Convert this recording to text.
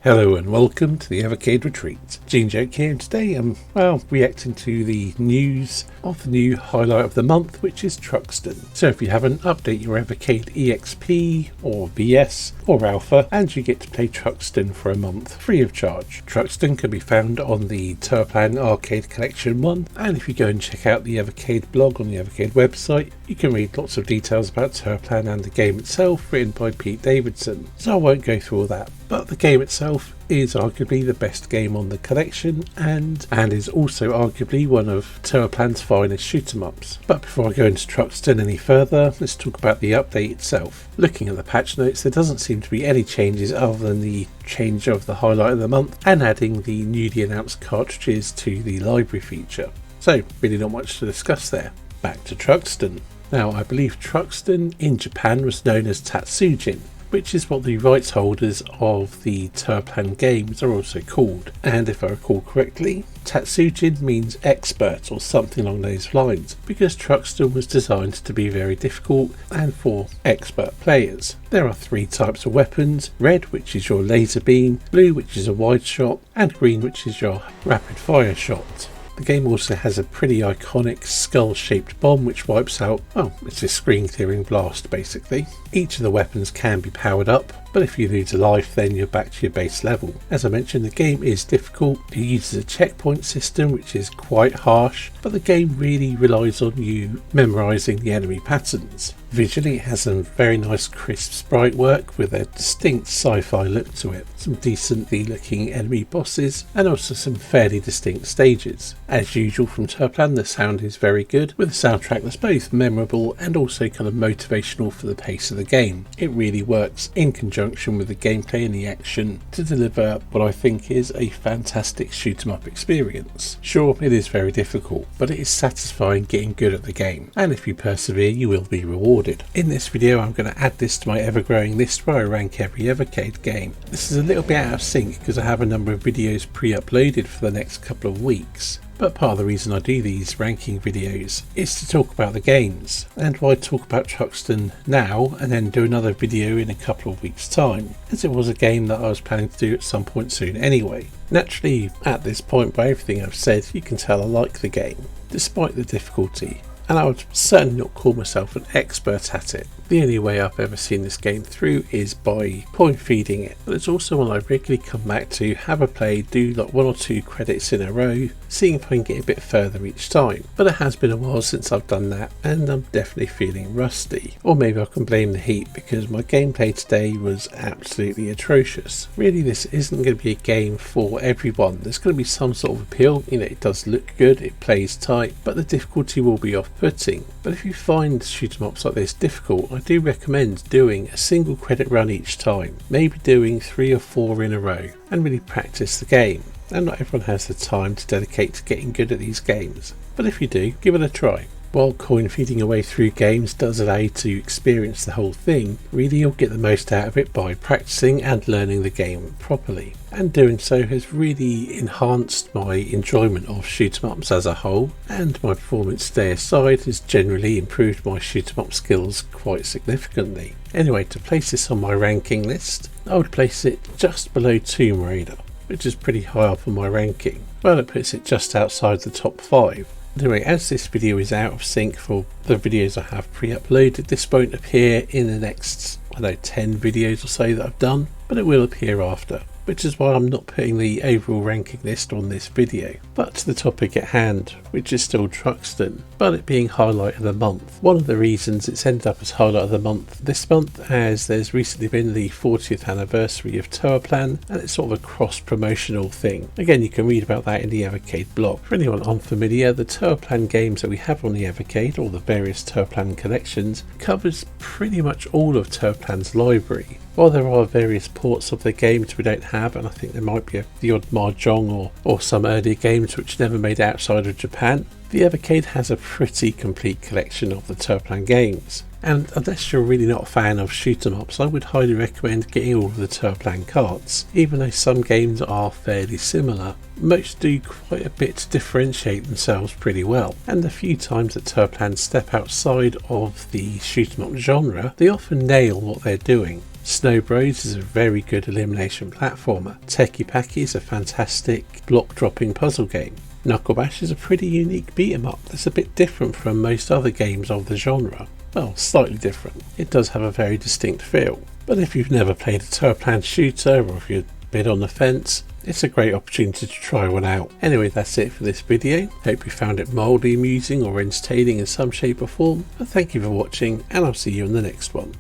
Hello and welcome to the Evercade Retreat. Gene Joke here, and today I'm, reacting to the news of the new highlight of the month, which is Truxton. So if you haven't, update your Evercade EXP or VS or Alpha and you get to play Truxton for a month, free of charge. Truxton can be found on the Tourplan Arcade Collection 1, and if you go and check out the Evercade blog on the Evercade website, you can read lots of details about Tourplan and the game itself, written by Pete Davidson. So I won't go through all that, but the game itself is arguably the best game on the collection and is also arguably one of Tourplan's finest shoot-em-ups. But before I go into Truxton any further, let's talk about the update itself. Looking at the patch notes, there doesn't seem to be any changes other than the change of the highlight of the month and adding the newly announced cartridges to the library feature. So really not much to discuss there. Back to Truxton. Now, I believe Truxton in Japan was known as Tatsujin, which is what the rights holders of the Tourplan games are also called. And if I recall correctly, Tatsujin means expert or something along those lines, because Truxton was designed to be very difficult and for expert players. There are three types of weapons: red, which is your laser beam, blue, which is a wide shot, and green, which is your rapid fire shot. The game also has a pretty iconic skull-shaped bomb which wipes out, it's a screen-clearing blast basically. Each of the weapons can be powered up, but if you lose a life then you're back to your base level. As I mentioned, the game is difficult. It uses a checkpoint system which is quite harsh, but the game really relies on you memorising the enemy patterns. Visually, it has some very nice crisp sprite work with a distinct sci-fi look to it, some decently looking enemy bosses, and also some fairly distinct stages. As usual from Tourplan, the sound is very good, with a soundtrack that's both memorable and also kind of motivational for the pace of the game. It really works in conjunction with the gameplay and the action to deliver what I think is a fantastic shoot 'em up experience. Sure, it is very difficult, but it is satisfying getting good at the game, and if you persevere you will be rewarded. In this video I'm going to add this to my ever-growing list where I rank every Evercade game. This is a little bit out of sync because I have a number of videos pre-uploaded for the next couple of weeks. But part of the reason I do these ranking videos is to talk about the games, and why talk about Truxton now and then do another video in a couple of weeks time, as it was a game that I was planning to do at some point soon anyway. Naturally, at this point, by everything I've said, you can tell I like the game, despite the difficulty, and I would certainly not call myself an expert at it. The only way I've ever seen this game through is by point feeding it, but it's also one I regularly come back to, have a play, do like 1 or 2 credits in a row, seeing if I can get a bit further each time. But it has been a while since I've done that, and I'm definitely feeling rusty. Or maybe I can blame the heat, because my gameplay today was absolutely atrocious. Really, this isn't going to be a game for everyone. There's going to be some sort of appeal. It does look good, it plays tight, but the difficulty will be off-putting. But if you find shoot 'em ups like this difficult, I do recommend doing a single credit run each time, maybe doing 3 or 4 in a row, and really practice the game. And not everyone has the time to dedicate to getting good at these games, but if you do, give it a try. While coin feeding away through games does allow you to experience the whole thing, really you'll get the most out of it by practicing and learning the game properly. And doing so has really enhanced my enjoyment of shoot 'em ups as a whole, and my performance today aside has generally improved my shoot 'em up skills quite significantly. Anyway, to place this on my ranking list, I would place it just below Tomb Raider, which is pretty high up on my ranking. Well, it puts it just outside the top 5. Anyway, as this video is out of sync for the videos I have pre-uploaded, this won't appear in the next, 10 videos or so that I've done, but it will appear after, which is why I'm not putting the overall ranking list on this video. But to the topic at hand, which is still Truxton, but it being highlight of the month. One of the reasons it's ended up as highlight of the month this month, as there's recently been the 40th anniversary of Tourplan, and it's sort of a cross-promotional thing. Again, you can read about that in the Evercade blog. For anyone unfamiliar, the Tourplan games that we have on the Evercade, or the various Tourplan collections, covers pretty much all of Tourplan's library. While there are various ports of the games we don't have, and I think there might be the odd Mahjong or some earlier games which never made it outside of Japan, the Evercade has a pretty complete collection of the Tourplan games. And unless you're really not a fan of shoot 'em ups, I would highly recommend getting all of the Tourplan carts. Even though some games are fairly similar, most do quite a bit to differentiate themselves pretty well. And the few times that Tourplan step outside of the shoot 'em up genre, they often nail what they're doing. Snow Bros is a very good elimination platformer. Techie Packy is a fantastic block dropping puzzle game. Knuckle Bash is a pretty unique beat 'em up that's a bit different from most other games of the genre. Well, slightly different. It does have a very distinct feel. But if you've never played a tower plan shooter, or if you're a bit on the fence, it's a great opportunity to try one out. Anyway, that's it for this video. Hope you found it mildly amusing or entertaining in some shape or form. And thank you for watching, and I'll see you in the next one.